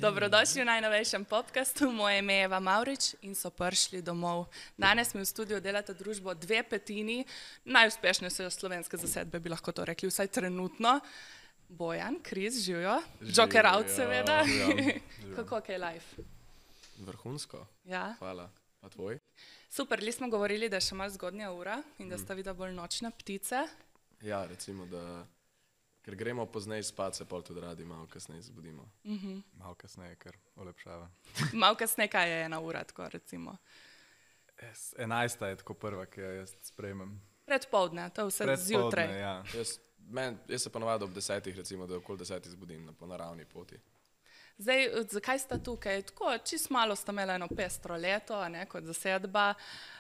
Dobrodošli v najnovejšem podcastu. Moje ime je Eva Mavrič in so prišli domov. Danes mi v studiu delata družbo 2/5 najuspešnejše slovenske zasedbe, bi lahko to rekli, vsaj trenutno. Bojan, Kris, živijo. Joker out, seveda. Kako je live? Vrhunsko. Ja. Hvala. Pa tvoj? Super, li smo govorili, da je še malo zgodnja ura in da sta vida bolj nočne ptice. Ja, recimo, da ker gremo pozneje spat, se pol tudi radi malo kasneje zbudimo. Malo kasneje, ker olepšava. Malo kasneje, kaj je 1 ura, tako recimo. 11 je tako prva, ki jo jaz sprejmem. Predpoldne, to je vse zjutraj. Ja. Jaz se ponovadi ob 10, recimo, da okoli 10 zbudim po naravni poti. Zdaj, zakaj sta tukaj? Tako, čisto malo sta imela eno pestro leto, ne, kot zasedba.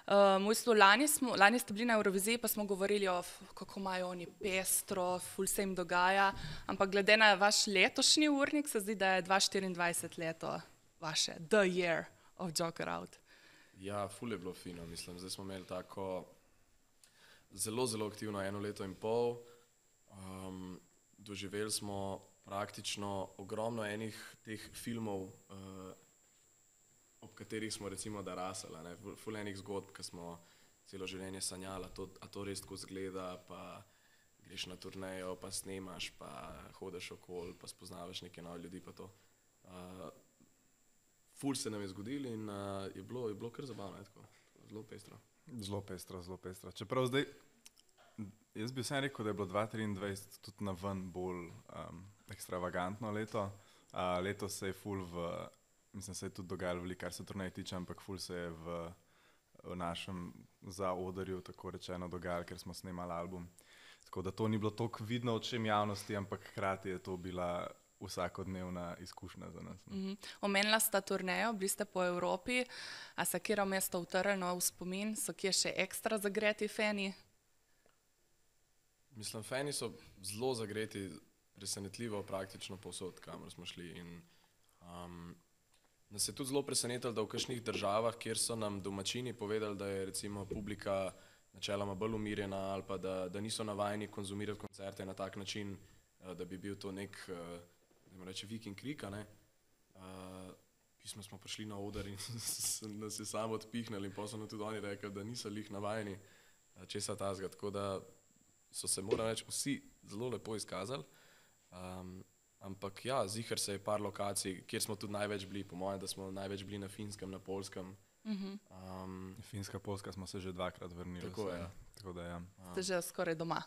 V bistvu lani ste bili na Euroviziji, pa smo govorili o kako imajo oni pestro, ful se jim dogaja, ampak glede na vaš letošnji urnik se zdi, da je 2024 leto vaše, the year of Joker out. Ja, ful je bilo fino, mislim. Zdaj smo imeli tako zelo, zelo aktivno 1 leto in pol. Doživeli smo praktično ogromno enih teh filmov, ob katerih smo recimo da raseli, ful enih zgodb, ki smo celo življenje sanjali, a to res tako izgleda, pa greš na turnejo, pa snemaš, pa hodiš okoli, pa spoznavaš neke nove ljudi, pa to. Ful se nam je zgodilo in je bilo kar zabavno, tako, zelo pestro. Zelo pestro. Čeprav zdaj, jaz bi vsem rekel, da je bilo 2023 tudi na ven bolj ekstravagantno leto. Letos se je se je tudi dogajalo veliko, kar se turneje tiče, ampak ful se je v našem zaodrju, tako rečeno, dogajalo, ker smo snemali album. Tako da to ni bilo toliko vidno očem javnosti, ampak hkrati je to bila vsakodnevna izkušnja za nas. Omenila sta turnejo, bili ste po Evropi, a se katero mesto utrlo v spomin, so kje še ekstra zagreti fani? Mislim, fani so zelo zagreti, presenetljivo praktično povsod, kamor smo šli. In nas je tudi zelo presenetilo, da v kakšnih državah, kjer so nam domačini povedali, da je recimo publika načeloma bolj umirjena ali pa da niso navajeni konzumirati koncerte na tak način, da bi bil to nek, da reče, vik in krik, pismo smo prišli na oder in nas je samo odpihnili in potem so tudi oni rekli, da niso lih navajeni česa tazga, tako da so se, moram reči, vsi zelo lepo izkazali. Ampak ja, ziher se je par lokacij, kjer smo tudi največ bili, po mojem, da smo največ bili na Finskem, na Poljskem. Finska, Poljska smo se že 2-krat vrnili. Tako je. Tako da ja. Ste že skoraj doma.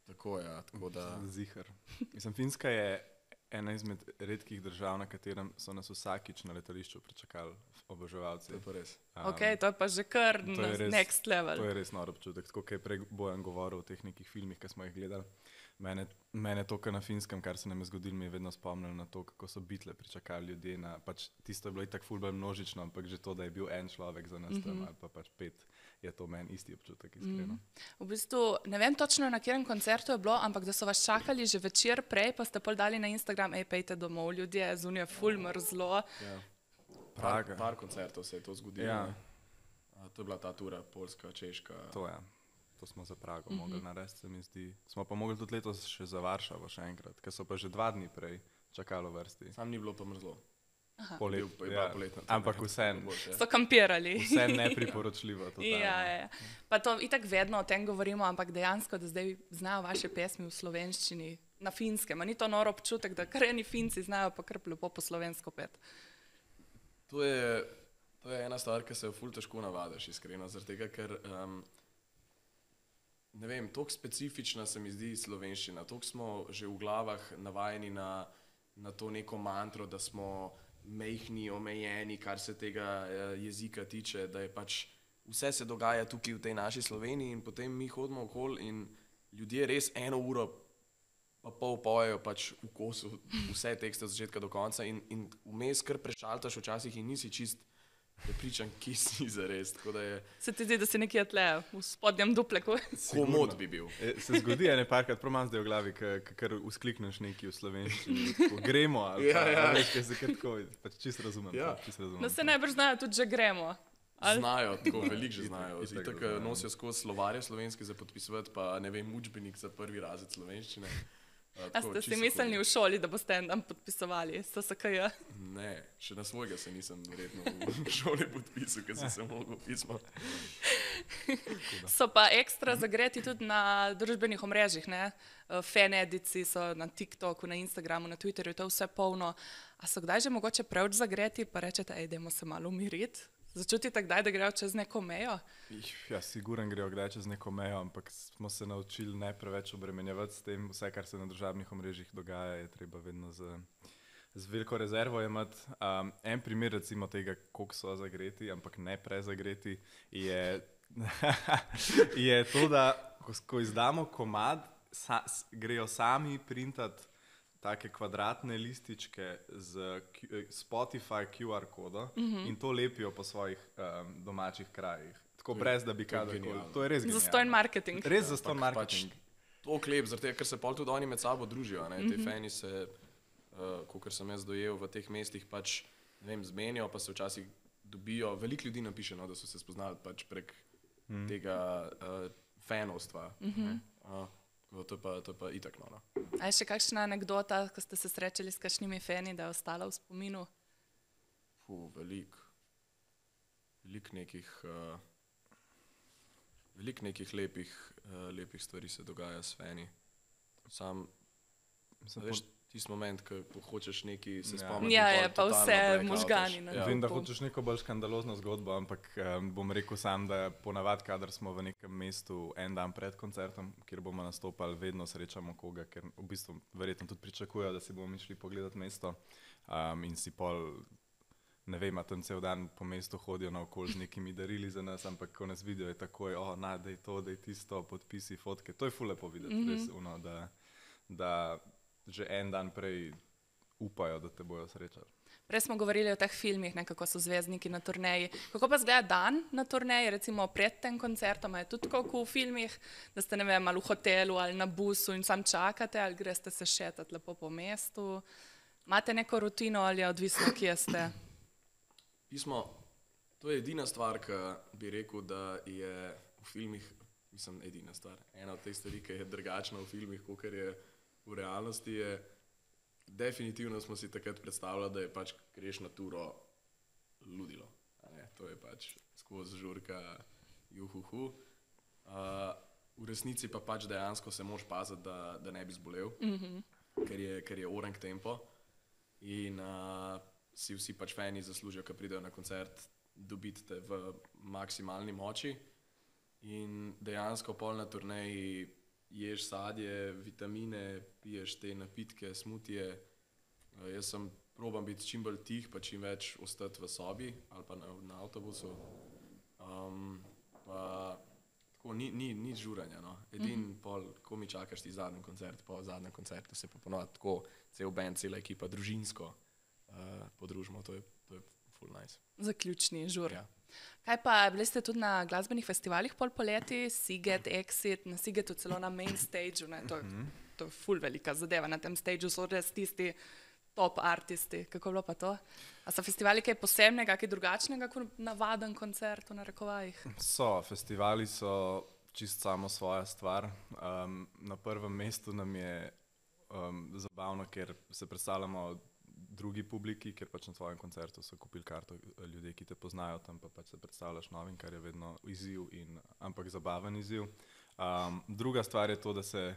Tako je, tako da. Ziher. Mislim, Finska je ena izmed redkih držav, na katerem so nas vsakič na letališču pričakali oboževalci. To je pa res. Ok, to je pa že kar next level. To je res nor občutek. Tako, kaj je prej Bojan govoril o teh nekih filmih, ki smo jih gledali. Mene to, kar na Finskem, kar se nam je zgodilo, mi je vedno spomnilo na to, kako so Beatle pričakali ljudje na, pač tisto je bilo itak ful bolj množično, ampak že to, da je bil en človek za nas tam ali pa pač 5, je to meni isti občutek, iskreno. V bistvu, ne vem točno, na katerem koncertu je bilo, ampak da so vas čakali že večer prej, pa ste pol dali na Instagram, pejte domov, ljudje, zunaj je ful mrzlo. Ja. Praga. Par koncertov se je to zgodilo. Ja. To je bila ta tura, Poljska, Češka. To je. To smo za Prago mogli narediti, se mi zdi. Smo pa mogli tudi letos še za Varšavo še enkrat, ker so pa že 2 dni prej čakali v vrsti. Sam ni bilo pa mrzlo. Poletno. Ampak vseeno. So kampirali. Vse nepriporočljivo. Ja. Pa to itak vedno o tem govorimo, ampak dejansko, da zdaj znajo vaše pesmi v slovenščini na Finskem. A ni to noro občutek, da kar eni Finci znajo pa kar lepo po slovensko pet? To je ena stvar, ki se jo ful težko navadiš, iskreno, zaradi tega, ker ne vem, toliko specifična se mi zdi slovenščina, toliko smo že v glavah navajeni na to neko mantro, da smo mehni, omejeni, kar se tega jezika tiče, da je pač vse se dogaja tukaj v tej naši Sloveniji in potem mi hodimo okoli in ljudje res 1 uro pa pol pojejo pač v kosu vse tekste od začetka do konca in vmes kar prešaltaš včasih in nisi čist prepričan, ki si zares. Se ti zdi, da si nekje tle v spodnjem dupleku? Komod bi bil. Se zgodi parkrat, prav imam zdaj v glavi, kar usklikneš nekaj v slovenščini, gremo ali pa nekaj se kar tako, pač čisto razumem. No se najbrž znajo tudi, že gremo. Znajo, tako veliko že znajo. Itak nosijo skozi slovarje slovenske za podpisovati, pa ne vem, učbenik za 1. razred slovenščine. A ste si mislili v šoli, da boste en dan podpisovali SSKJ? Ne, še na svojega se nisem verjetno v šoli podpisal, ker sem se mogel pismo. So pa ekstra zagreti tudi na družbenih omrežjih, ne? Fanedici so na TikToku, na Instagramu, na Twitterju, to je vse polno. A so kdaj že mogoče preveč zagreti, pa rečete, dajmo se malo umiriti? Začutite kdaj, da grejo čez neko mejo? Ja, siguren grejo kdaj čez neko mejo, ampak smo se naučili ne preveč obremenjevati s tem. Vse, kar se na družabnih omrežjih dogaja, je treba vedno z veliko rezervo imeti. En primer recimo tega, koliko so zagreti, ampak ne prezagreti, je, je to, da ko izdamo komad, grejo sami printati take kvadratne lističke z Spotify QR kodo in to lepijo po svojih domačih krajih. Tako brez, da bi kadarkoli. To je res genialno. Zastonj marketing. Res zastonj marketing. To klep, zato ker se pol tudi oni med sabo družijo. Te fani se, kakor sem jaz dojel, v teh mestih pač, ne vem, zmenijo, pa se včasih dobijo. Veliko ljudi napiše, no, da so se spoznali pač prek tega fanovstva. To je pa itak, no. A je še kakšna anekdota, ko ste se srečali s kakšnimi fani, da je ostala v spominu? Veliko nekih lepih stvari se dogaja s fani. Veš, tisti moment, ko hočeš nekaj se spomniti. Ja, je pa vse možgani. Vem, da hočeš neko bolj škandalozno zgodbo, ampak bom rekel sam, da ponavadi, kadar smo v nekem mestu en dan pred koncertom, kjer bomo nastopali, vedno srečamo koga, ker v bistvu verjetno tudi pričakujejo, da si bomo išli pogledati mesto in si pol, ne vem, tam cel dan po mestu hodijo naokoli z nekimi darili za nas, ampak ko nas vidijo, je takoj, daj to, daj tisto, podpisi, fotke. To je ful lepo videti, res, da že en dan prej upajo, da te bojo srečali. Prej smo govorili o teh filmih, kako so zvezdniki na turneji. Kako pa izgleda dan na turneji, recimo pred tem koncertom? Je tudi tako v filmih, da ste, ne vem, ali v hotelu ali na busu in sam čakate, ali greste se šetati lepo po mestu? Imate neko rutino ali je odvisno, kje ste? To je edina stvar, ki bi rekel, da je v filmih, mislim, edina stvar. Ena od teh stvari, ki je drugačna v filmih, kakor je v realnosti, je definitivno smo si takrat predstavljali, da je pač greš na turo ludilo. To je pač skozi žurka juhuhu. V resnici pa pač dejansko se moraš paziti, da ne bi zbolel, ker je orang tempo in si vsi pač fani zaslužijo, ko pridejo na koncert, dobiti te v maksimalni moči in dejansko pol na turneji ješ sadje, vitamine, piješ te napitke, smutije. Jaz probam biti čim bolj tih, pa čim več ostati v sobi ali pa na avtobusu. Tako ni žuranja, no. Edin pol, ko mi čakaš ti zadnji koncert, po zadnjem koncertu se pa ponovadi tako cel band, cela ekipa družinsko podružimo, to je full nice. Zaključni žur. Ja. Kaj pa, bili ste tudi na glasbenih festivalih pol poleti, Siget, Exit, na Sigetu celo na main stageu, to je ful velika zadeva, na tem stageu so res tisti top artisti. Kako je bilo pa to? A so festivali kaj posebnega, kaj drugačnega kot navaden koncert v narekovajih? Festivali so čist samo svoja stvar. Na prvem mestu nam je zabavno, ker se predstavljamo drugi publiki, ker pač na svojem koncertu so kupili karto ljudje, ki te poznajo, tam pa pač se predstavljaš novim, kar je vedno izziv, ampak zabaven izziv. Druga stvar je to, da se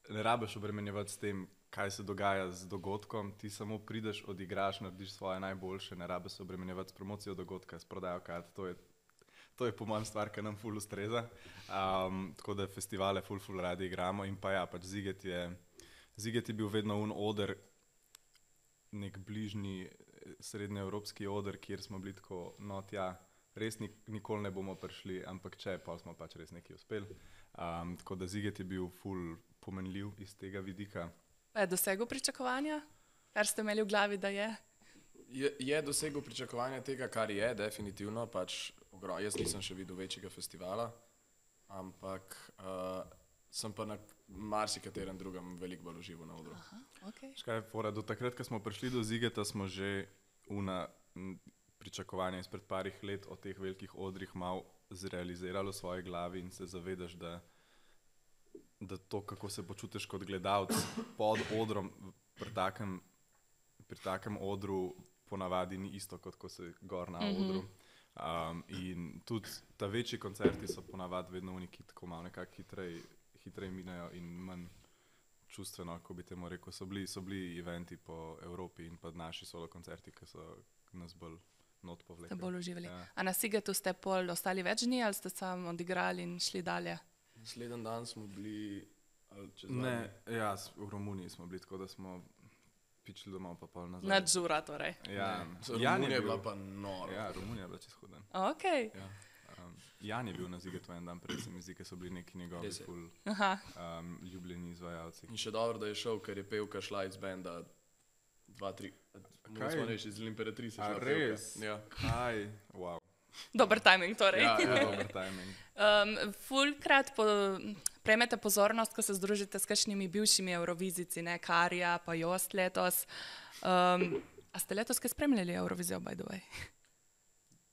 ne rabiš obremenjevati s tem, kaj se dogaja z dogodkom, ti samo prideš, odigraš, narediš svoje najboljše, ne rabiš se obremenjevati s promocijo dogodka, s prodajo kart, to je po mojem stvar, ki nam ful ustreza. Tako da festivale ful radi igramo in pa ja, pač Ziget je bil vedno oder, nek bližnji srednjeevropski oder, kjer smo bili tako, no tja, res nikoli ne bomo prišli, ampak če, pa smo pač res nekaj uspeli. Tako da Ziget je bil ful pomenljiv iz tega vidika. Pa je dosegel pričakovanja? Kar ste imeli v glavi, da je? Je dosegel pričakovanja tega, kar je, definitivno, pač jaz nisem še videl večjega festivala, ampak sem pa na marsikaterem drugem veliko bolj užival na odru. Okay. Do takrat, ko smo prišli do Zigeta, smo že pričakovanja izpred parih let o teh velikih odrih malo zrealizirali v svoji glavi in se zavedaš, da da to, kako se počutiš kot gledalec pod odrom, pri takem odru ponavadi ni isto, kot ko se gor na odru. In tudi ta večji koncerti so ponavadi vedno neki tako malo nekako hitreje minejo in manj čustveno, ko bi temu rekel. So bili eventi po Evropi in pa naši solo koncerti, ki so nas bolj not povlekli. Ste bolj uživali. Ja. A na Sigetu ste pol ostali več dni ali ste samo odigrali in šli dalje? Naslednji dan smo bili, ali čez Ne, ja, v Romuniji smo bili, tako da smo pičili domov pa pol nazaj. Nadžura torej. Ja, Romunija je bila pa nora. Ja, Romunija je bila čez huda. Ok. Ja. Jan je bil na Zigetu en dan prej, se mi zdi, ker so bili neki njegovi Res je. ful Aha. ljubljeni izvajalci. In še dobro, da je šel, ker je pevka šla iz benda 2-3. Kaj? Smo reči, iz Imperatrice A šla res? pevka. Ja. Kaj? Wow. Dober timing torej. Ja, ja. Dober timing. Fulkrat prejmete pozornost, ko se združite s kakšnimi bivšimi Eurovizici, ne Karja, pa Jost letos. A ste letos kaj spremljali Eurovizijo, by the way?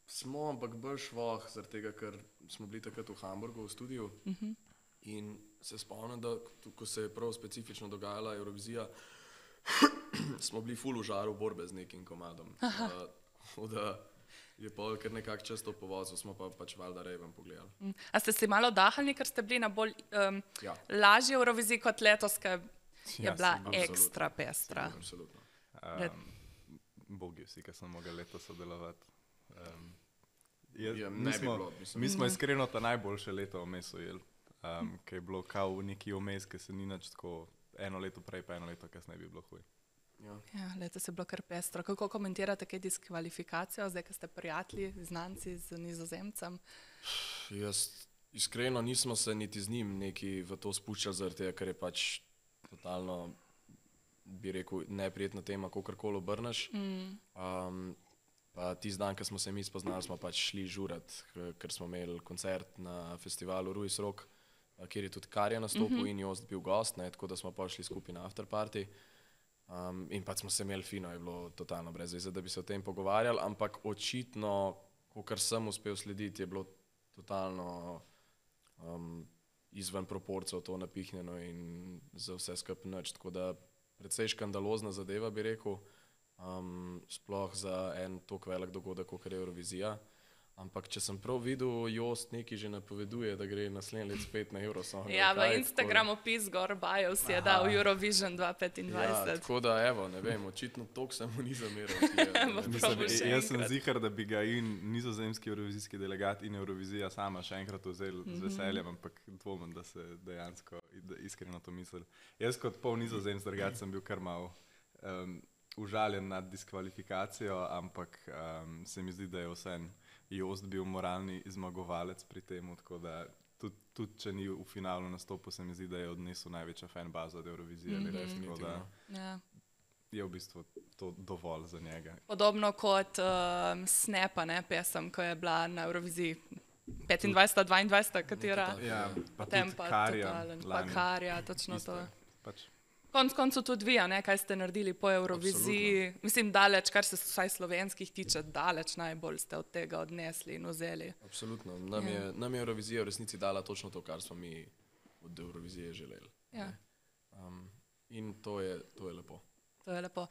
Smo, ampak bolj švoh, zaradi tega, ker smo bili takrat v Hamburgu v studiu in se spomnim, da ko se je prav specifično dogajala Eurovizija, smo bili ful v žaru borbe z nekim komadom. Da je pol kar nekako čez to povozil, smo pa pač valjda rejven pogledali. A ste si malo dahnili, ker ste bili na bolj Ja. lažji Euroviziji kot letos, ki je Ja, bila sigurno. ekstra pestra. Absolutno. Bogi vsi, ki so mogli letos sodelovati. Ja, ne bi bilo, mislim. Mi smo iskreno ta najboljše leto vmes ujeli, ki je bilo kao v neki vmes, ki se ni nič tako eno leto prej, pa eno leto kasneje bi bilo huj. Ja. Ja, letos je bilo kar pestro. Kako komentirate kaj diskvalifikacijo, zdaj, ko ste prijatelji, znanci z Nizozemcem? Jaz iskreno nismo se niti z njim neki v to spuščali, zaradi tega, ker je pač totalno, bi rekel, neprijetna tema, kakorkoli obrneš. Pa tisti dan, ko smo se mi spoznali, smo pač šli žurat, ker smo imeli koncert na festivalu Ruiz Rock, kjer je tudi Karja nastopil in Jost bil gost, ne, tako da smo pa šli skupaj na afterparty. In pač smo se imeli fino, je bilo totalno brez veze, da bi se o tem pogovarjali, ampak očitno, kar sem uspel slediti, je bilo totalno izven proporcev to napihnjeno in za vse skupaj nič, tako da precej škandalozna zadeva, bi rekel, sploh za en tako velik dogodek, kot je Eurovizija. Ampak če sem prav videl, Jost nekaj že napoveduje, da gre naslednji let spet na Eurosong. Ja, v Instagramu opis gor bio si je dal Eurovision 2025. Ja, tako da, evo, ne vem, očitno toliko se mu ni zameral. Probo še Jaz sem enkrat. zihar, da bi ga in nizozemski eurovizijski delegat in Eurovizija sama še enkrat vzeli z veseljem, ampak dvomim, da se dejansko iskreno to misli. Jaz kot pol nizozemc drugače sem bil kar mal užaljen nad diskvalifikacijo, ampak se mi zdi, da je vseeno Jost bil moralni zmagovalec pri tem, tako da tudi če ni v finalu nastopil, se mi zdi, da je odnesel največja fanbaza od Eurovizije. Tako da Ja. je v bistvu to dovolj za njega. Podobno kot Snepa, ne, pesem, ko je bila na Euroviziji 25, 22, katera Ja, pa tudi tempa Karja totalen. Pa lani. Karja, točno Isto to. je. Pač, Konec koncev tudi vi, a ne, kaj ste naredili po Euroviziji. Mislim, daleč, kar se vsaj slovenskih tiče, daleč najbolj ste od tega odnesli in vzeli. Absolutno. Nam je Eurovizija v resnici dala točno to, kar smo mi od Eurovizije želeli. Ja. In to je lepo. To je lepo.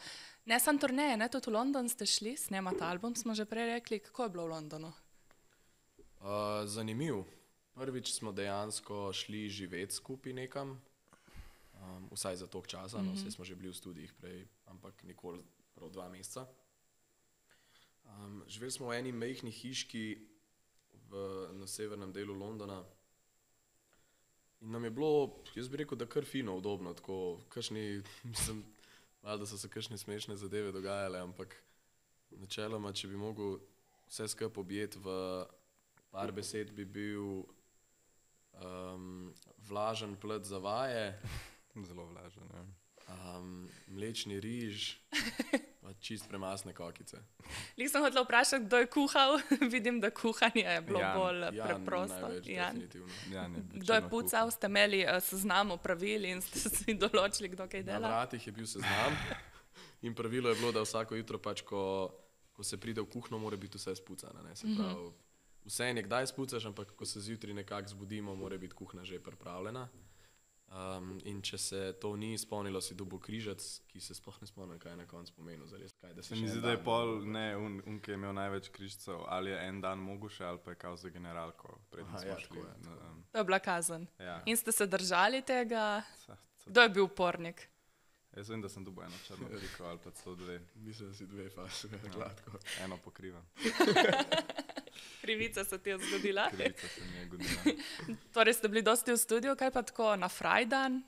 Ne samo turneje, ne, tudi v London ste šli, snemati album, smo že prej rekli. Kako je bilo v Londonu? Zanimiv. Prvič smo dejansko šli živeti skupaj nekam, vsaj za toliko časa, no, vse smo že bili v studijih prej, ampak nikoli prav 2 meseca. Živeli smo v eni majhni hiški na severnem delu Londona in nam je bilo, jaz bi rekel, da kar fino, udobno, tako kakšni, mislim, malo da so se kakšne smešne zadeve dogajale, ampak načeloma, če bi mogel vse skupaj objeti v par besed, bi bil vlažen plet za vaje, zelo vlažen. Ja. mlečni riž, pa čist premasne kokice. Lih sem hotel vprašati, kdo je kuhal. Vidim, da kuhanje je bilo Jan. bolj Jan preprosto. največ, Jan. definitivno. Ja, ne, Kdo je pucal? Ste imeli seznam opravil in ste si določili, kdo kaj Na dela? vratih je bil seznam in pravilo je bilo, da vsako jutro pač, ko se pride v kuhno, mora biti vse spucano. Ne? Se pravi, vse je nekdaj spucaš, ampak ko se zjutraj nekako zbudimo, mora biti kuhna že pripravljena. in če se to ni izpolnilo, si dobil križac, ki se sploh ne spomnim, kaj je na koncu pomenil. Zares, kaj, da Se mi zdi, da je pol, ne, ki je imel največ križcev, ali je en dan mogel še, ali pa je kao za generalko, preden smo šli. To je bila kazen. Ja. In ste se držali tega? Sa- Kdo je bil upornik? Jaz vem, da sem dobil eno črno priko, ali pa celo dve. Mislim, da si dve fasi, gladko. Eno pokrivam. Krivica se ti je zgodila. Krivica se mi je godila. Torej ste bili dosti v studiu, kaj pa tako na Frajdan?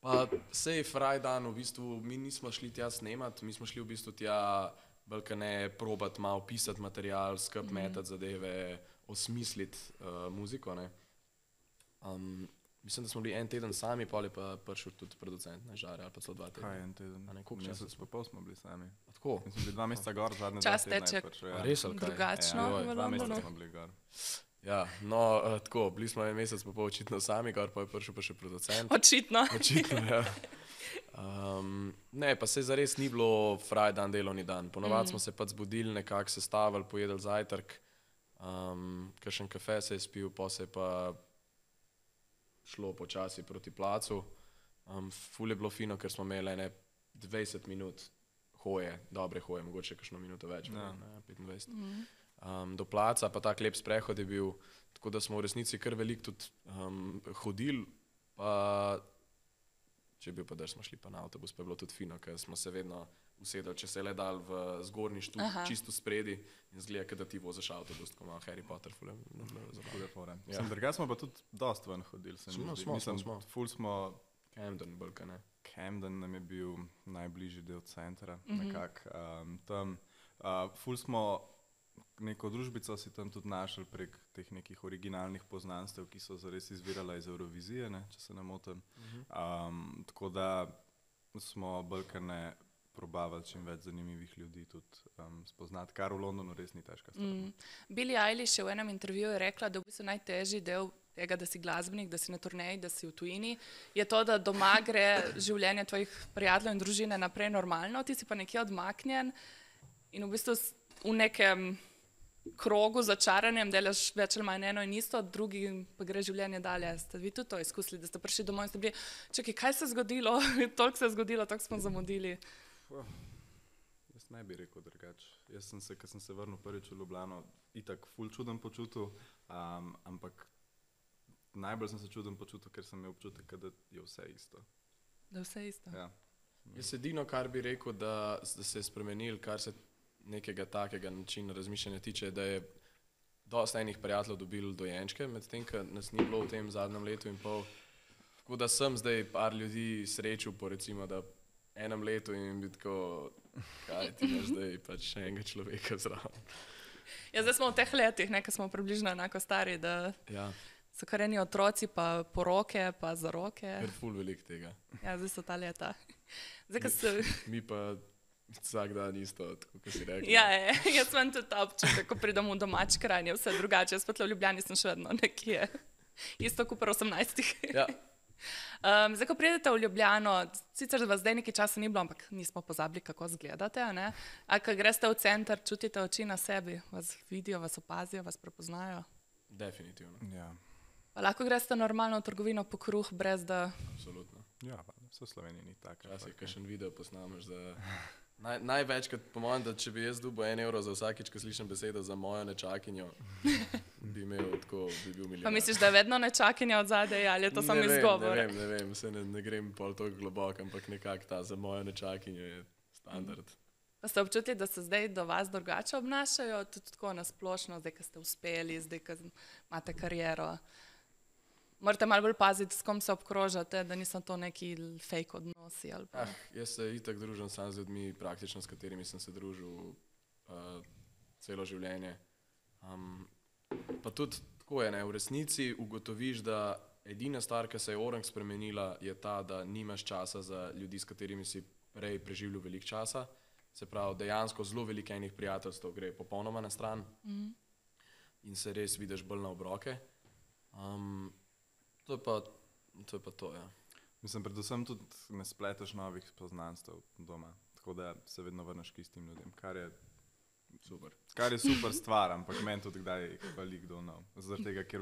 Pa sej Frajdan, v bistvu, mi nismo šli tja snemat, mi smo šli v bistvu tja balkane probat malo pisati material, skup metati zadeve, osmisliti muziko, ne. Mislim, da smo bili en teden sami, pol je pa prišel tudi producent na Žare, ali pa celo 2 tedna. Kaj je en teden? A ne, koliko časa Mesec pa pol smo bili sami. A tako? Mi smo bili 2 meseca gor, zadnje Čas 2 tedna teče. je prišel. A res ali kaj? Drugačno Ja, v 2 meseca Londonu. smo bili gor. Ja, no, tako, bili smo en mesec pa pol očitno sami, gor pa je prišel pa še producent. Očitno. Očitno, ja. Ne, pa se zares ni bilo Frajdan delovni dan. Ponovadi smo se pa zbudili, nekako sestavili, pojedli zajtrk, kakšen kafe se je spil, pa se je pa šlo počasi proti placu. Ful je bilo fino, ker smo imeli ene 20 minut hoje, dobre hoje, mogoče kakšno minuto več, Ja. ne, 25. Do placa, pa tak lep sprehod je bil, tako da smo v resnici kar veliko tudi hodili, pa če je bil pa dež, smo šli pa na avtobus, pa je bilo tudi fino, ker smo se vedno usedeli, če se je le dal v zgornji štup, čisto spredi in zgleda, kot da ti voziš avtobus, tako malo Harry Potter, ful je bilo zabavno. Hude fore. Mislim, drugače smo pa tudi dost ven hodili. se mi Smo, zdi. smo, Mislim, smo. Ful smo, Camden, bolj, ne. Camden nam je bil najbližji del centra, nekako tam. Ful smo neko družbico si tam tudi našli prek teh nekih originalnih poznanstev, ki so zares izvirala iz Eurovizije, ne, če se ne motim. Tako da smo balkane probavali čim več zanimivih ljudi tudi spoznati, kar v Londonu res ni težka stvar. Billie Eilish je v enem intervjuju rekla, da v bistvu najtežji del tega, da si glasbenik, da si na turneji, da si v tujini, je to, da doma gre življenje tvojih prijateljev in družine naprej normalno, ti si pa nekje odmaknjen in v bistvu v nekem krogu začaranem delaš več ali manj eno in isto, drugi pa gre življenje dalje. Ste vi tudi to izkusili, da ste prišli domov in ste bili, čakaj, kaj se je zgodilo? Toliko se je zgodilo, toliko smo zamudili. Jaz ne bi rekel drugače. Jaz sem se, ko sem se vrnil prvič v Ljubljano, itak ful čuden počutil, ampak najbolj sem se čuden počutil, ker sem imel občutek, da je vse isto. Da vse isto. Ja. Jaz edino, kar bi rekel, da se je spremenil, kar se nekega takega načina razmišljanja tiče, da je dosta enih prijateljev dobil dojenčke, medtem, ko nas ni bilo v tem zadnjem letu in pol. Tako da sem zdaj par ljudi srečal po recimo, da enem letu in bi tako, kaj ti imaš zdaj pač še enega človeka zraven. Ja, zdaj smo v teh letih, ne, ko smo približno enako stari, da Ja, so kar eni otroci, pa poroke, pa zaroke. ker ful veliko tega. Ja, zdaj so ta leta. Zdaj, ko se... Mi pa vsak dan isto, tako kot si rekel. Ja, jaz imam tudi ta občutek, ko pridem v domač kraj, je vse drugače. Jaz pa tle v Ljubljani sem še vedno nekje. Isto kot pri 18. Ja. Zdaj, ko pridete v Ljubljano, sicer vas zdaj nekaj časa ni bilo, ampak nismo pozabili, kako izgledate, a ne? A ko greste v center, čutite oči na sebi, vas vidijo, vas opazijo, vas prepoznajo? Definitivno, Ja, Pa lahko greste normalno v trgovino po kruh, brez da... absolutno. ja vse v Sloveniji ni tako. Včasih kakšen video posnameš, da največkrat po mojem, da če bi jaz dobil 1 evro za vsakič, ko slišim besedo za mojo nečakinjo, bi imel tako, bi bil milijon. Pa misliš, da je vedno nečakinja od zadaj, ali je to samo izgovor? Ne vem, se ne grem pol toliko globoko, ampak nekako ta za mojo nečakinjo je standard. Pa ste občutili, da se zdaj do vas drugače obnašajo, tudi tako nasplošno, zdaj, ko ste uspeli, zdaj, ko imate kariero? Morate malo bolj paziti, s kom se obkrožate, da niso to neki fake odnosi ali pa... Jaz se itak družim sam z ljudmi, praktično s katerimi sem se družil celo življenje. Pa tudi tako je, ne, v resnici ugotoviš, da edina stvar, ki se je orang spremenila, je ta, da nimaš časa za ljudi, s katerimi si prej preživljal veliko časa. Se pravi, dejansko zelo veliko enih prijateljstev gre popolnoma na stran in se res vidiš bolj na obroke. To je pa to, ja. Mislim, predvsem tudi ne spleteš novih poznanstev doma, tako da se vedno vrneš k istim ljudem, kar je Super. super stvar, ampak meni tudi kdaj hvali kdo nov. Zaradi tega, ker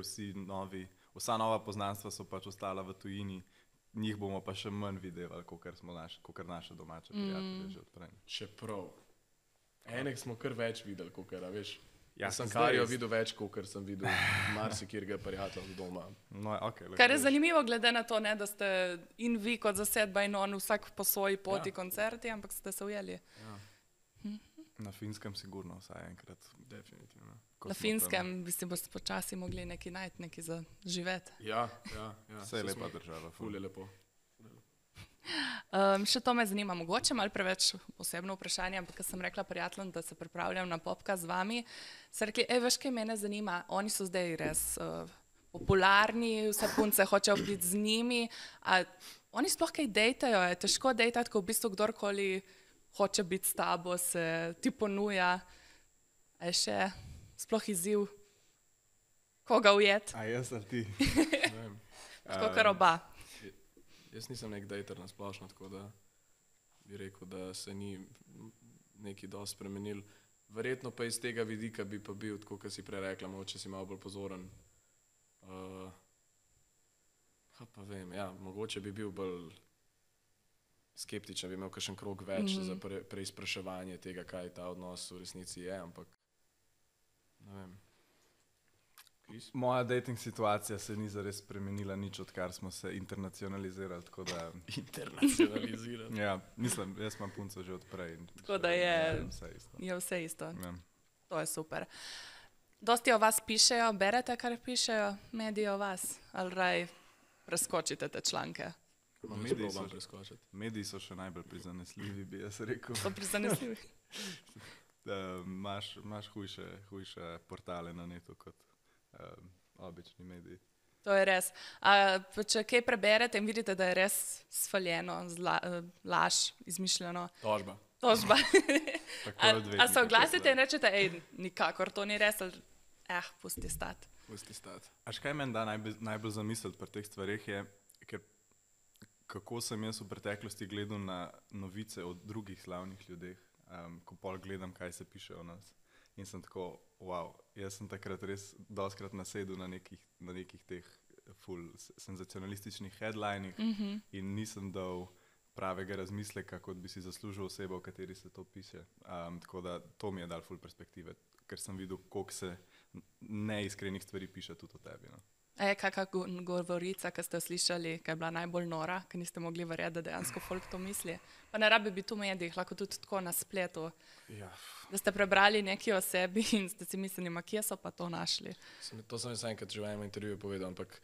vsa nova poznanstva so pač ostala v tujini, njih bomo pa še manj videli, kot naše domače prijatelje že odprej. Čeprav. Enek smo kar več videli, kot veš. Ja, Jaz sem zdaj Karijo res. videl več, kot sem videl marsikjerga prijatelja doma. No, okay, Kar je zanimivo, glede na to, ne, da ste in vi kot zasedba in on vsak po svoji poti koncerti, ampak ste se ujeli. Ja, Na Finskem sigurno vsaj enkrat. definitivno. Ko Na smo Finskem bi si boste počasi mogli nekaj najti, nekaj za živeti. Ja. Vse je lepa država. Ful je lepo. Še to me zanima, mogoče malo preveč osebno vprašanje, ampak ko sem rekla prijateljem, da se pripravljam na podcast z vami, so rekli, veš, kaj mene zanima, oni so zdaj res popularni, vse punce hočejo biti z njimi, a oni sploh kaj dejtajo, je težko dejtati, ko v bistvu kdorkoli hoče biti s tabo, se ti ponuja, a je še sploh izziv, koga ujet, A jaz ali ti? Ne vem. tako kar oba. Jaz nisem nek dejter na splošno, tako da bi rekel, da se ni nekaj dosti spremenil. Verjetno pa iz tega vidika bi pa bil, tako kot si prej rekla, mogoče si malo bolj pozoren. Pa vem, ja, mogoče bi bil bolj skeptičen, bi imel kakšen krog več za preizpraševanje tega, kaj ta odnos v resnici je, ampak ne vem. Moja dating situacija se ni zares spremenila nič, odkar smo se internacionalizirali, tako da... Internacionalizirati. Ja, mislim, jaz imam punco že odprej. Tako da je vse isto. vse isto. Ja. To je super. Dosti o vas pišejo, berete, kar pišejo mediji o vas, ali raj preskočite te članke? Mediji so še najbolj prizanesljivi, bi jaz rekel. So prizanesljivi. Imaš hujše portale na netu kot obični mediji. To je res. Če kaj preberete in vidite, da je res sfaljeno, laž, izmišljeno. Tožba. Tožba. A se oglasite oglasite in rečete, nikakor to ni res, ali pusti stati. Pusti stati. Až kaj meni da najbolj zamisliti pri teh stvareh je, ker kako sem jaz v preteklosti gledal na novice o drugih slavnih ljudeh, ko pol gledam, kaj se piše o nas. In sem tako, wow, jaz sem takrat res dostikrat nasedel na nekih teh ful senzacionalističnih headlinih in nisem dal pravega razmisleka, kot bi si zaslužil osebo, v kateri se to piše. Tako da to mi je dal ful perspektive, ker sem videl, koliko se neiskrenih stvari piše tudi o tebi. No. A je kakšna govorica, ki ste jo slišali, ki je bila najbolj nora, ki niste mogli verjeti, da dejansko folk to misli? Pa ne rabi biti v medijih, lahko tudi tako na spletu. Ja. Da ste prebrali nekaj o sebi in ste si mislili, kje so pa to našli? To sem jaz enkrat že v enem intervjuju povedal, ampak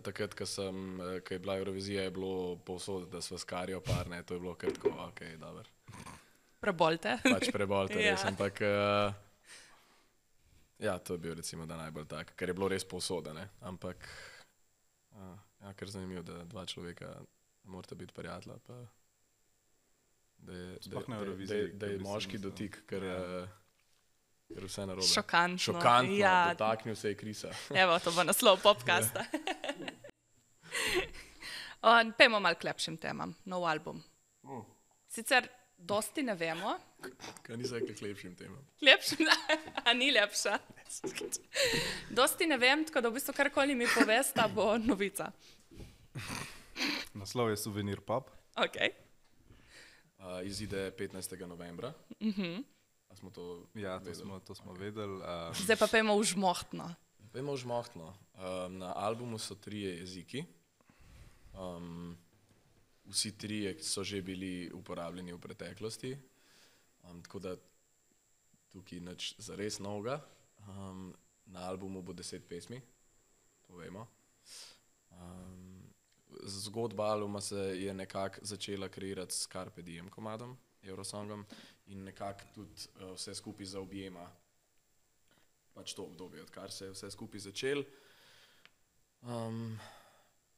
takrat, ko je bila Eurovizija, je bilo povsod, da sva s Karijo par, ne, to je bilo kar tako, ok, dobro. Prebolte. Pač prebolte, Ja. res, ampak ja, to je bil recimo da najbolj tak, ker je bilo res povsod, ne, ampak ja, kar zanimivo, da dva človeka morata biti prijatelja, pa da je moški dotik, ker vse narobe. Šokantno. Šokantno, Ja. dotaknil se je Krisa. Evo, to bo naslov podcasta. Pejmo malo k lepšim temam. Nov album. Sicer dosti ne vemo. Kaj nisem rekel k lepšim temam? Lepšim, a ni lepša. Dosti ne vem, tako da v bistvu karkoli mi povesta, bo novica. Naslov je Suvenir pop. Ok. Izide 15. novembra. A smo to Ja, vedeli? to smo vedeli. Zdaj pa pejmo v žmohtno. Vemo žmohtno. Na albumu so 3 jeziki. Vsi 3 so že bili uporabljeni v preteklosti. Tako da tukaj nič zares novega. Na albumu bo 10 pesmi, to vemo. Zgodba albuma se je nekako začela kreirati s Carpe Diem komadom, Eurosongom, in nekako tudi vse skupaj zaobjema pač to obdobje, odkar se je vse skupaj začel.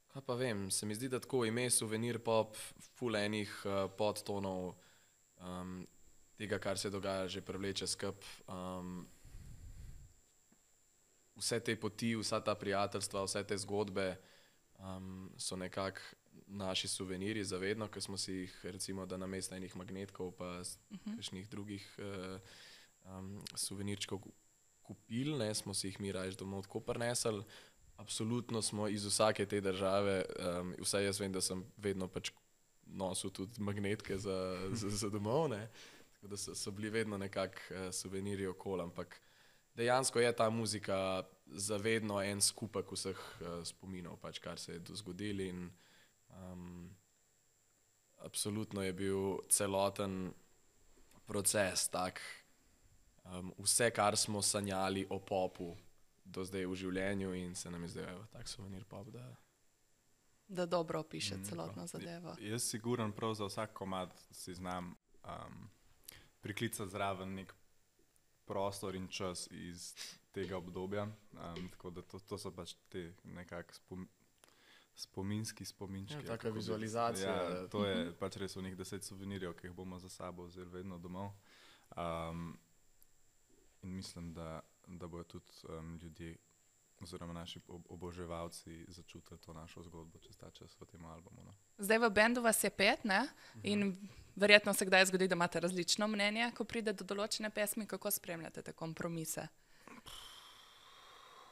Kaj pa vem, se mi zdi, da tako ime Suvenir pop, ful enih podtonov tega, kar se dogaja, že prevleče skup. Vse te poti, vsa ta prijateljstva, vse te zgodbe so nekako naši suvenirji zavedno, ker smo si jih recimo, da namesto enih magnetkov pa kakšnih drugih suvenirčkov kupili, ne, smo si jih mi raje domov tako prinesli. Absolutno smo iz vsake te države, vsaj jaz vem, da sem vedno pač nosil tudi magnetke za domov, ne? Tako da so bili vedno nekako suvenirji okoli, ampak dejansko je ta muzika zavedno en skupek vseh spominov, pač, kar se je zgodilo in absolutno je bil celoten proces tak, vse, kar smo sanjali o popu do zdaj v življenju in se nam je zdaj tak suvenir pop, da dobro opiše celotno zadevo. Jaz siguran prav za vsak komad si znam priklicati zraven nek prostor in čas iz tega obdobja, tako da to so pač te nekak spominčki. Ja, taka vizualizacija. Ja, to je pač res v njih 10 suvenirjev, ki jih bomo za sabo vzeli vedno domov. In mislim, da bojo tudi ljudje oziroma naši oboževalci začutili to našo zgodbo čez ta čas v tem albumu. No. Zdaj v bendu vas je 5, ne? In verjetno se kdaj zgodi, da imate različno mnenje, ko pride do določene pesmi. Kako spremljate te kompromise?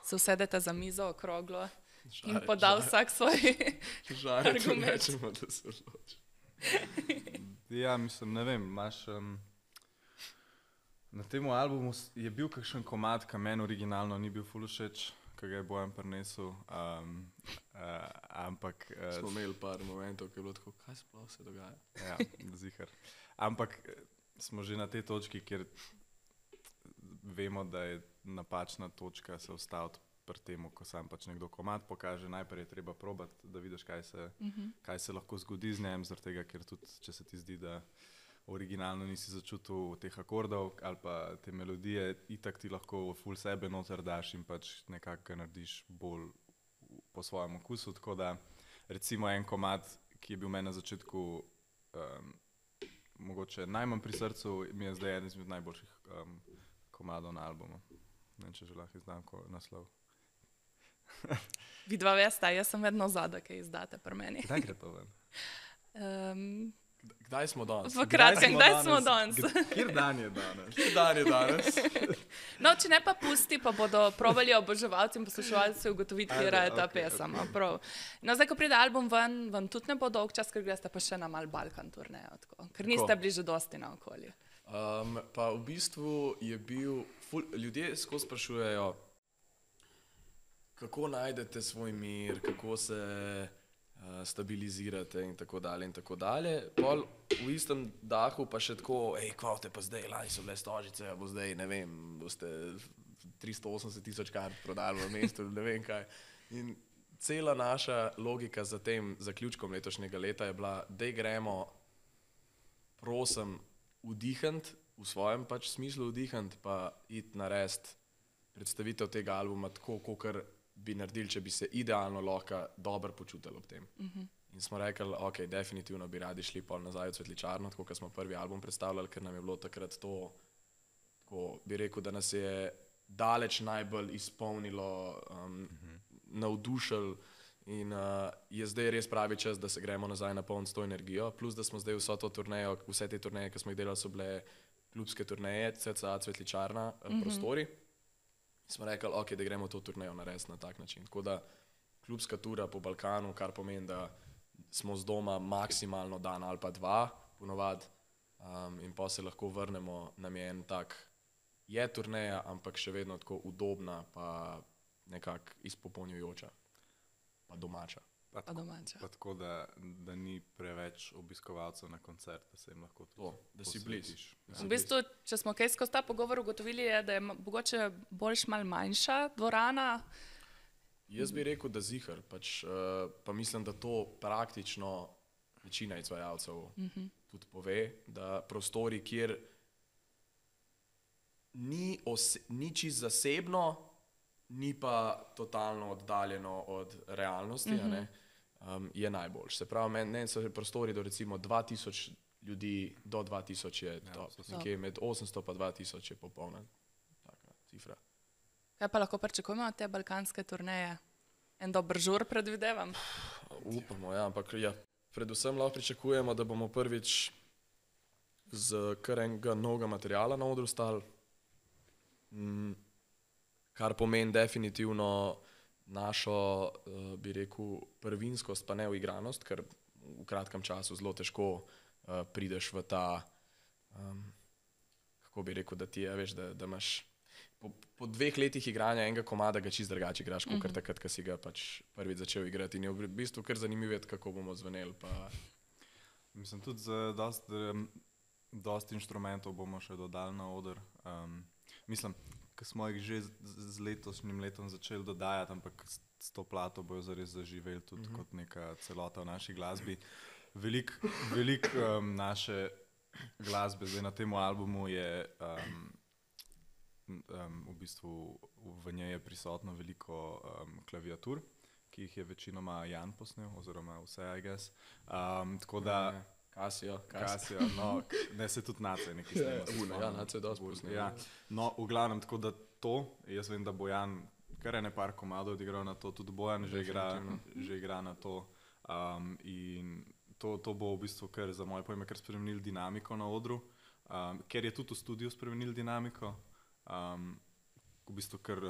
Se usedete za mizo okroglo in poda vsak svoj argument? Rečemo, da se odloči. Ja, mislim, ne vem, imaš... Na tem albumu je bil kakšen komad, ki meni originalno ni bil ful všeč, ki ga je Bojan prinesel, ampak... Smo imeli par momentov, ki je bilo tako, kaj sploh se dogaja? Ja, zihar. Ampak smo že na tej točki, kjer vemo, da je napačna točka se ustaviti pri temu, ko sam pač nekdo komad pokaže. Najprej je treba probati, da vidiš, kaj se lahko zgodi z njem, zaradi tega, ker tudi, če se ti zdi, da originalno nisi začutil teh akordov ali pa te melodije, itak ti lahko ful sebe noter daš in pač nekako ga narediš bolj po svojem okusu. Tako da recimo en komad, ki je bil meni na začetku mogoče najmanj pri srcu, mi je zdaj eden izmed najboljših komadov na albumu. Ne vem, če že lahko izdam naslov. Vidva vesta, jaz sem vedno zadaj, kaj izdate pri meni. Kdaj gre to ven? Kdaj smo danes? V kratkem, kdaj smo danes? Kjer dan je danes? Kjer dan je danes? No, če ne pa pusti, pa bodo probali oboževalci in poslušalci ugotoviti, kje je ta pesem. Okay. No, zdaj, ko pride album ven, vam tudi ne bo dolg čas, ker greste pa še na mal Balkan turnejo, ker niste bili že dosti na okolje. Pa v bistvu je bil, ljudje skozi sprašujejo, kako najdete svoj mir, kako se stabilizirate in tako dalje in tako dalje. Pol v istem dahu pa še tako, kva te pa zdaj, lani so bile Stožice, bo zdaj, ne vem, boste 380,000 kart prodali v mestu, ne vem kaj. In cela naša logika za tem zaključkom letošnjega leta je bila, da gremo, prosim, vdihniti, v svojem pač smislu vdihniti, pa iti narediti predstavitev tega albuma tako, kakor bi naredili, če bi se idealno lahko dobro počutili ob tem. In smo rekli, ok, definitivno bi radi šli pol nazaj v Cvetličarno, tako kot smo prvi album predstavljali, ker nam je bilo takrat to, tako bi rekel, da nas je daleč najbolj izpolnilo, navdušilo in je zdaj res pravi čas, da se gremo nazaj napolniti s to energijo, plus da smo zdaj vso to turnejo, vse te turneje, ki smo jih delali, so bile klubske turneje, CCA Cvetličarna, prostori. Smo rekli, ok, da gremo to turnejo narediti na tak način. Tako da klubska tura po Balkanu, kar pomeni, da smo z doma maksimalno dan ali pa dva, ponovad, in pa se lahko vrnemo, nam je en tak, je turneja, ampak še vedno tako udobna, pa nekako izpopolnjujoča, pa domača. Pa tako, da ni preveč obiskovalcev na koncert, da se jim lahko tudi da si bliž. V bistvu, če smo kaj skozi ta pogovor ugotovili, je, da je mogoče boljš mal manjša dvorana. Jaz bi rekel, da zihar, pa mislim, da to praktično večina izvajalcev tudi pove, da prostori, kjer ni čisto zasebno, ni pa totalno oddaljeno od realnosti, je najboljš. Se pravi, meni so prostori do recimo 2000 ljudi, do 2000 je top. Nekje med 800 pa 2000 je popolna taka cifra. Kaj pa lahko pričakujemo od te balkanske turneje? En dober žur predvidevam? Upamo, ja, ampak predvsem lahko pričakujemo, da bomo prvič z kar enega novega materiala na odru stali, kar pomeni definitivno našo, bi rekel, prvinskost, pa ne uigranost, ker v kratkem času zelo težko prideš v ta, kako bi rekel, da ti je, veš, da imaš po 2 letih igranja enega komada ga čist drugače igraš, kot takrat, ko si ga pač prvič začel igrati. In je v bistvu kar zanimivo vedeti, kako bomo zveneli. Mislim, tudi za dosti inštrumentov bomo še dodali na oder. Mislim, ko smo jih že z letošnjim letom začeli dodajati, ampak s to plato bojo zares zaživeli tudi kot neka celota v naši glasbi. Velik naše glasbe zdaj na tem albumu je v bistvu v njej je prisotno veliko klaviatur, ki jih je večinoma Jan posnel, oziroma vse, I guess. Tako da Casio, no, ne se tudi Nace nekaj snema. Ja, Nace je dosti posnel. Ja. No, v glavnem, tako da to, jaz vem, da bo Jan kar ene par komadov odigral na to, tudi Bojan že igra na to. In to bo v bistvu kar za moje pojme kar spremenil dinamiko na odru, ker je tudi v studiu spremenil dinamiko. V bistvu kar,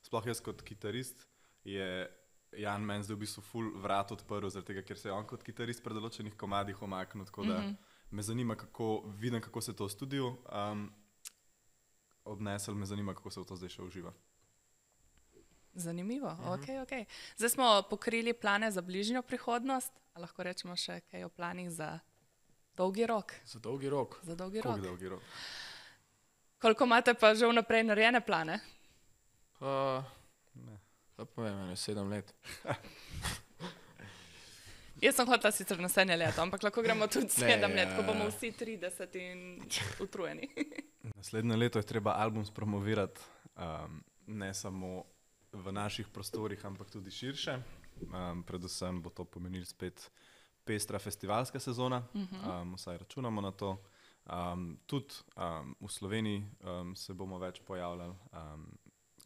sploh jaz kot kitarist je Jan meni zdaj v bistvu ful vrat odprl, zaradi tega, ker se je on kot kitarist pri določenih komadih omaknil, tako da me zanima, vidim, kako se to v studiu odnesel, me zanima, kako se v to zdaj še uživa. Zanimivo, ok. Zdaj smo pokrili plane za bližnjo prihodnost, a lahko rečemo še kaj o planih za dolgi rok? Za dolgi rok? Za dolgi Koliko rok. dolgi rok? Koliko imate pa že vnaprej narejene plane? Pa povem, 7 let. Jaz sem hotela sicer naslednje leto, ampak lahko gremo tudi 7 let, ko bomo vsi 30 in utrujeni. Naslednje leto je treba album spromovirati, ne samo v naših prostorih, ampak tudi širše. Predvsem bo to pomenilo spet pestra festivalska sezona, vsaj računamo na to. Tudi v Sloveniji se bomo več pojavljali,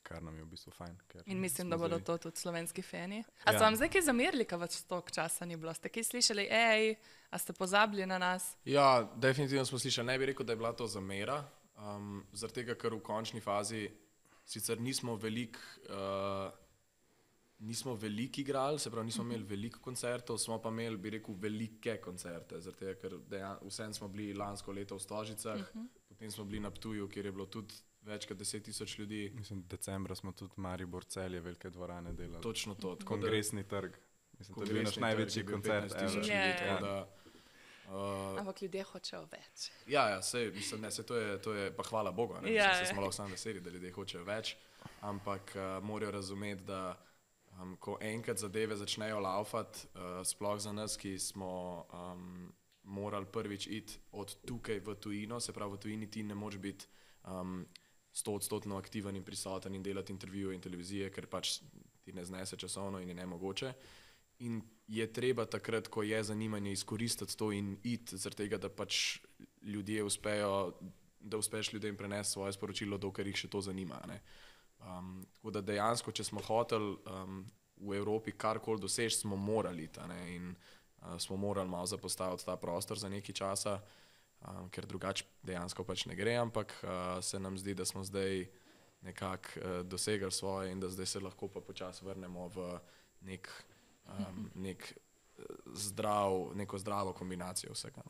kar nam je v bistvu fajn. In mislim, da bodo to tudi slovenski fani. A so vam zdaj kaj zamerili, ko več toliko časa ni bilo? Ste kaj slišali, a ste pozabili na nas? Ja, definitivno smo slišali. Ne bi rekel, da je bila to zamera, zaradi tega, ker v končni fazi sicer nismo veliko igrali, se pravi, nismo imeli veliko koncertov, smo pa imeli, bi rekel, velike koncerte, zaradi tega, ker vsem smo bili lansko leto v Stožicah, potem smo bili na Ptuju, kjer je bilo tudi več kot 10,000 ljudi. Mislim, decembra smo tudi Maribor, Celje, velike dvorane delali. Točno to. Kongresni trg. Mislim, to je bil naš največji koncert. 15,000 ljudi, Ampak ljudje hočejo več. Ja, sej, mislim, ne, to je pa hvala Bogu, ne, se smo lahko sami veseli, da ljudje hočejo več, ampak morajo razumeti, da ko enkrat zadeve začnejo laufati, sploh za nas, ki smo morali prvič iti od tukaj v tujino, se pravi v tujini ti ne moreš biti 100% aktiven in prisoten in delati intervjuje in televizije, ker pač ti ne znese časovno in je nemogoče. In je treba takrat, ko je zanimanje, izkoristiti to in iti, zaradi tega, da pač ljudje da uspeš ljudem prenesti svoje sporočilo, dokler jih še to zanima. Tako da dejansko, če smo hoteli v Evropi karkoli doseči, smo morali in smo morali malo zapostaviti ta prostor za nekaj časa, ker drugače dejansko pač ne gre, ampak se nam zdi, da smo zdaj nekako dosegli svoje in da zdaj se lahko pa počasi vrnemo v neko zdravo kombinacijo vsega.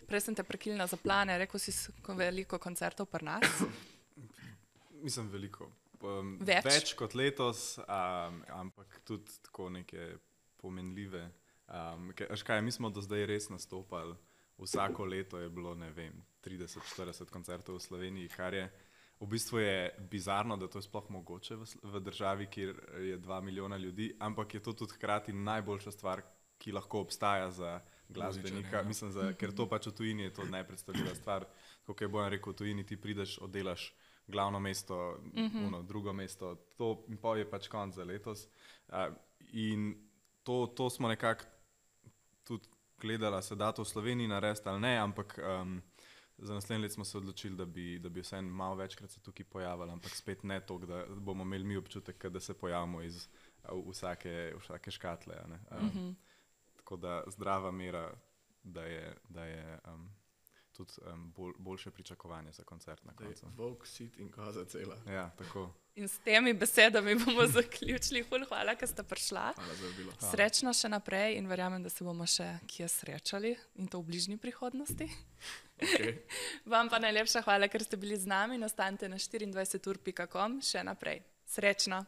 Prej sem te prekinila za plane, rekel si veliko koncertov pri nas? Mislim, veliko. Več? Več kot letos, ampak tudi tako neke pomenljive. Mi smo do zdaj res nastopali, vsako leto je bilo, ne vem, 30-40 koncertov v Sloveniji, kar je v bistvu je bizarno, da to je sploh mogoče v državi, kjer je 2 milijona ljudi, ampak je to tudi hkrati najboljša stvar, ki lahko obstaja za glasbenika. Mislim, ker to pač v tujini je to najpredstavljiva stvar. Kot je Bojan rekel, v tujini ti prideš, oddelaš glavno mesto, drugo mesto, to je pač konc za letos. In to smo nekako tudi gledali, se da to v Sloveniji narediti ali ne, ampak za naslednje let smo se odločili, da bi vsaj malo večkrat se tukaj pojavili, ampak spet ne toliko, da bomo imeli mi občutek, da se pojavimo iz vsake škatle. Tako da zdrava mera, da je tudi boljše pričakovanje za koncert na koncu. Volk, sit in koza cela. Ja, tako. In s temi besedami bomo zaključili. Hvala, ker ste prišla. Hvala za vabilo. Srečno še naprej in verjamem, da se bomo še kje srečali in to v bližnji prihodnosti. Okay. Vam pa najlepša hvala, ker ste bili z nami in ostanite na 24ur.com še naprej. Srečno!